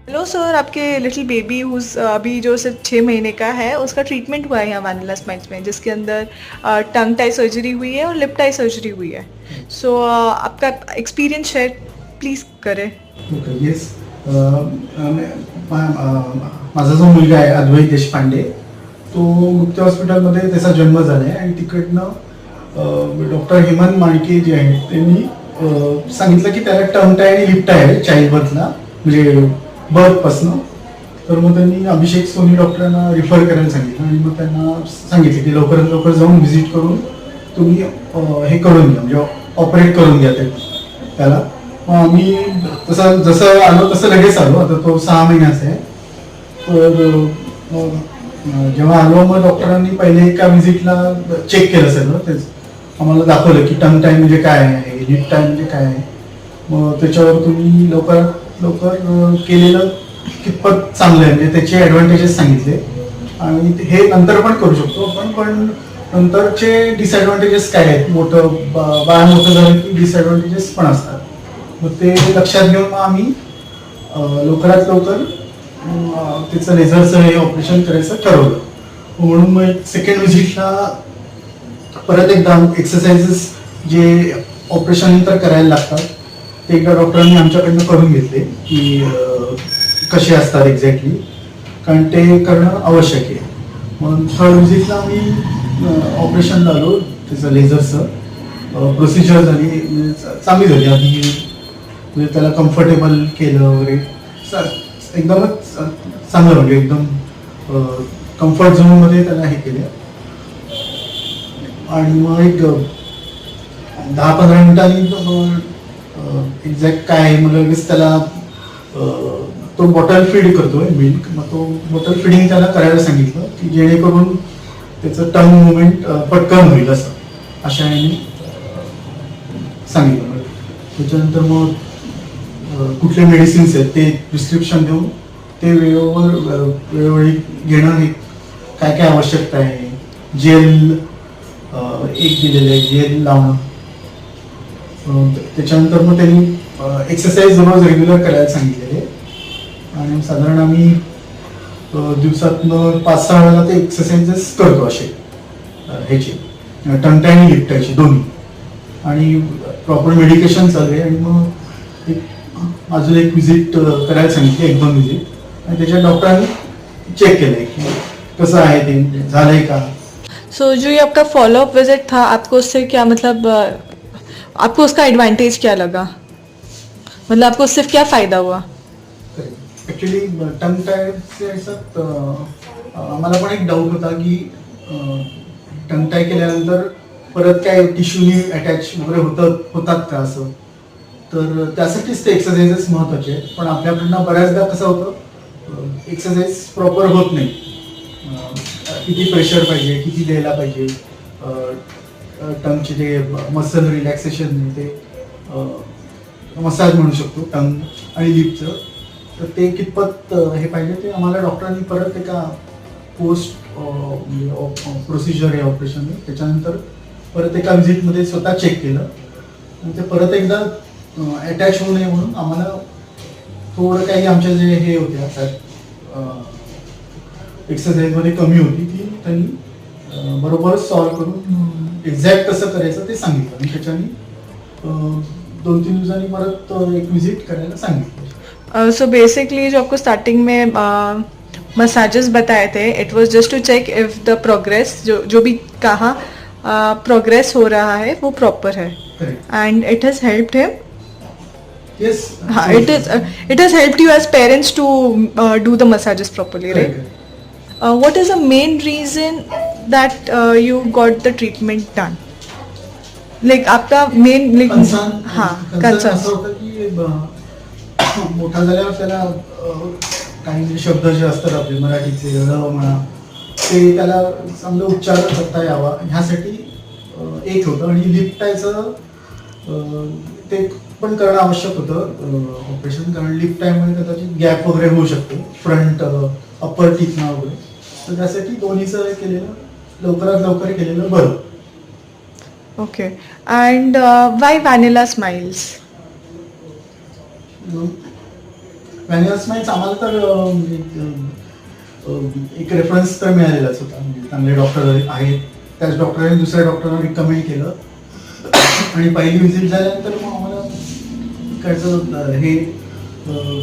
Hello sir, आपके little baby अभी जो सिर्फ 6 महीने का है, उसका ट्रीटमेंट हुआ है यहाँ वैनिला स्माइल्स में, जिसके अंदर टंग टाई सर्जरी हुई है और लिप टाई सर्जरी हुई है। सो आपका एक्सपीरियंस शेयर प्लीज करें। Okay, yes. माझा जो मुलगा आहे अद्वैत देशपांडे, तो गुप्ते हॉस्पिटलमध्ये त्याचा जन्म झाला आहे आणि तिकडनं डॉक्टर हेमंत माणके जे आहेत त्यांनी सांगितलं की त्याला टंग टाय आणि लिप टाय आहे चाइल्ड बर्थला, म्हणजे बर्थपासनं. तर मग त्यांनी अभिषेक सोनी डॉक्टरांना रिफर करायला सांगितलं आणि मग त्यांना सांगितलं की लवकरात लवकर जाऊन व्हिजिट करून तुम्ही हे करून घ्या, म्हणजे ऑपरेट करून घ्या त्याला. मग आम्ही जसं आलो तसं लगेच आलो. आता तो 6 महिन्याचा आहे. तर जेव्हा आलो मग डॉक्टरांनी पहिले एका व्हिजिटला चेक केलं सगळं. तेच आम्हाला दाखवलं की टंग टाय म्हणजे काय आहे, लिप टाय म्हणजे काय आहे. मग त्याच्यावर तुम्ही लवकरात लवकर केलेलं कितपत चांगलं आहे, म्हणजे त्याचे ॲडव्हान्टेजेस सांगितले. आणि हे नंतर पण करू शकतो आपण, पण नंतरचे डिसएडव्हान्टेजेस काय आहेत, बाळ मोठं झालं की डिसएडव्हान्टेजेस पण असतात. मग ते लक्षात घेऊन मग आम्ही लवकरात लवकर त्याचं लेझरचं हे ऑपरेशन करायचं ठरवलं. म्हणून मग सेकंड व्हिजिटला परत एकदा एक्सरसाइजेस जे ऑपरेशन नंतर करायला लागतात ते एकदा डॉक्टरांनी आमच्याकडनं करून घेतले की कसे असतात एक्झॅक्टली, कारण ते करणं आवश्यक आहे. मग थर्ड व्हिजिटला आम्ही ऑपरेशनला आलो. त्याचं लेझरचं प्रोसिजर झाली, चांगली झाली. आधी म्हणजे त्याला कम्फर्टेबल केलं वगैरे, एकदमच चांगलं, म्हणजे एकदम कम्फर्ट झोनमध्ये त्याला हे केलं. आणि मग एक 10-15 मिनिटांनी एक्झॅक्ट काय आहे मग लगेच त्याला तो बॉटल फीड करतोय मिल्क. मग तो बॉटल फिडिंग त्याला करायला सांगितलं की जेणेकरून त्याचं टंग मुवमेंट पटकन होईल असं, अशा याने सांगितलं. त्याच्यानंतर मग कुठले मेडिसिन्स आहेत ते प्रिस्क्रिप्शन देऊन ते वेळोवेळी घेणं, हे काय काय आवश्यकता आहे. जेल एक दिलेलं आहे, जेल लावणं. त्याच्यानंतर मग त्यांनी एक्सरसाइज रोज रेग्युलर करायला सांगितलेले. आणि साधारण आम्ही दिवसातनं 5-6 वेळेला ते एक्सरसाइजेस करतो असे ह्याचे टंग टाय आणि लिप टायचे दोन्ही. आणि प्रॉपर मेडिकेशन चालू आहे. आणि मग अजून एक व्हिजिट करायला सांगितली, 1-2 व्हिजिट. आणि त्याच्या डॉक्टरांनी चेक केलंय की कसं आहे, ते झालंय का. सो जो ये आपका फॉलोअप विजिट था, आपको उससे क्या मतलब आपको उसका एडवांटेज क्या लगा? मतलब आपको उससे क्या फ़ायदा हुआ? ॲक्च्युली टंग टायच्या ह्याच्यात आम्हाला पण एक डाऊट होता की टंग टाय केल्यानंतर परत काय टिश्यूनी अटॅच वगैरे होतात का असं. तर त्यासाठीच ते एक्सरसाइजेस महत्त्वाचे आहेत. पण आपल्याकडनं बऱ्याचदा कसं होतं, एक्सरसाइज प्रॉपर होत नाही. किती प्रेशर पाहिजे, किती द्यायला पाहिजे, टंगचे जे मसल रिलॅक्सेशन, ते मसाज म्हणू शकतो टंग आणि लिपचं. तर ते कितपत हे पाहिजे ते आम्हाला डॉक्टरांनी परत एका पोस्ट प्रोसिजर आहे ऑपरेशन, त्याच्यानंतर परत एका व्हिजिटमध्ये स्वतः चेक केलं. आणि ते परत एकदा अटॅच होऊ नये म्हणून आम्हाला थोडं काही आमच्या जे हे होते आता एक्सरसाइजमध्ये कमी होती, ती त्यांनी बरोबरच सॉल्व करून एक्झॅक्ट कसं करायचं ते सांगितलं. आणि त्याच्यानी 2-3 दिवसांनी परत एक व्हिजिट करायला सांगितलं. सो बेसिकली जो आपको स्टार्टिंग में मसाजेस बताए थे, it was just to check if the progress जो भी कहा प्रोग्रेस हो रहा है वो प्रॉपर है. End it has helped him. Yes. हाँ, it has helped you as parents to do the massages properly, right? What is the main reason that you got the treatment done? Like आपका main like हाँ concern असं होतं की मोठा झाल्यावर त्याला काही शब्द जे असतात आपले मराठीचे म्हणा, ते त्याला चांगलं उच्चार करता यावा ह्यासाठी एक होतं. आणि लिप टायचं ते पण करणं आवश्यक होतं ऑपरेशन, कारण लिप टायमध्ये कदाचित गॅप वगैरे होऊ शकतो फ्रंट अप्पर टीथना वगैरे. तर त्यासाठी दोन्हीचं केलेलं, लवकरात लवकर केलेलं बरं. Okay. And Y vanilla smiles? Vanilla smiles आम्हाला तर एक रेफरन्स तर मिळालेलाच होता, म्हणजे चांगले डॉक्टर आहेत, त्याच डॉक्टरांनी दुसऱ्या डॉक्टरांना रिकमेंड केलं आणि पहिली व्हिजिट झाल्यानंतर मग आम्हाला इकडचं हे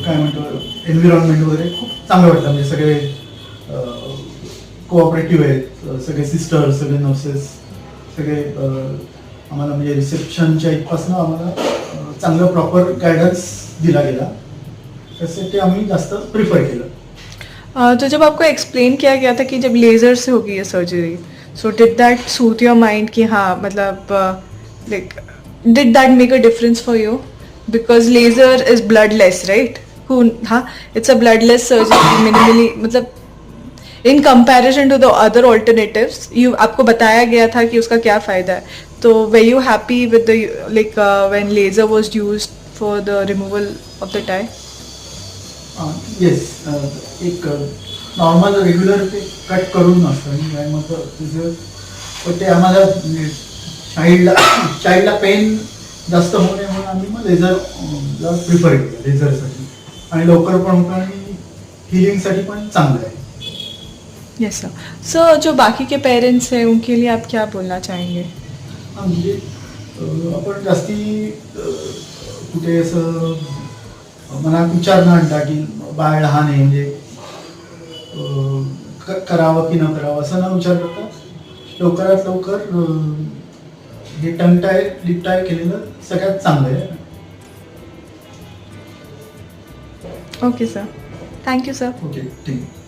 काय म्हणतो एन्व्हिरॉन्मेंट वगैरे खूप चांगलं वाटलं, म्हणजे सगळे कोऑपरेटिव्ह आहेत, सगळे सिस्टर्स, सगळे नर्सेस, सगळे आम्हाला म्हणजे रिसेप्शनच्या इथपासून आम्हाला चांगलं प्रॉपर गायडन्स दिला गेला, त्यासाठी आम्ही जास्त प्रिफर केलं. तो जब आपको एक्सप्लेन किया गया था कि जब लेज़र से होगी ये surgery, so did that suit your mind कि हाँ मतलब like did that make a difference for you because laser is bloodless right? हाँ, it's a bloodless surgery minimally, मतलब in comparison to the other alternatives you आपको बताया गया था कि उसका क्या फ़ायदा है. तो वे यू हैप्पी विद द लाइक व्हेन लेज़र वाज used for the removal of the tie? Yes, एक नॉर्मल रेग्युलर ते कट करून नसतं आणि मग तिचं पण ते आम्हाला चाइल्डला पेन जास्त होऊ नये म्हणून आम्ही मग लेझरला प्रिफर केलं, लेझरसाठी, आणि लवकर पण होतं आणि हिलिंगसाठी पण चांगलं आहे. Yes sir. सर, जो बाकी के पेरेंट्स हैं उनके लिए आप क्या बोलना चाहेंगे? म्हणजे आपण जास्ती कुठे असं मनात विचार न आणता की बाळ लहान आहे म्हणजे करावं की न करावं असं न विचार करता लवकरात लवकर हे टंग टाय लिप टाय केलेलं सगळ्यात चांगलं आहे. Okay sir, thank you sir. Okay, ठीक आहे.